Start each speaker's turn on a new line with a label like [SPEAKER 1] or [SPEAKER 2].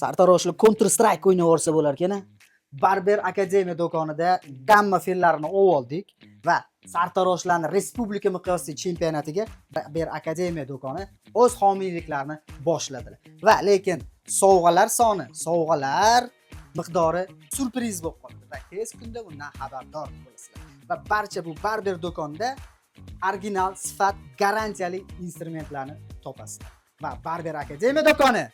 [SPEAKER 1] Sartaroshli Counter Strike o'ynayorsa bo'lar ekan. Barber Akademiya do'konida gamma fillarni oldik va sartaroshlarning respublika miqyosidagi chempionatiga Barber Akademiya do'koni o'z homiyliklarini boshladilar. Va lekin sovg'alar miqdori surpriz bo'lib qoldi va tez kunda bundan xabardor bo'lasizlar. Va barcha bu Barber do'konida original sifat garantiyali instrumentlarni topasizlar. Va Barber Akademiya do'koni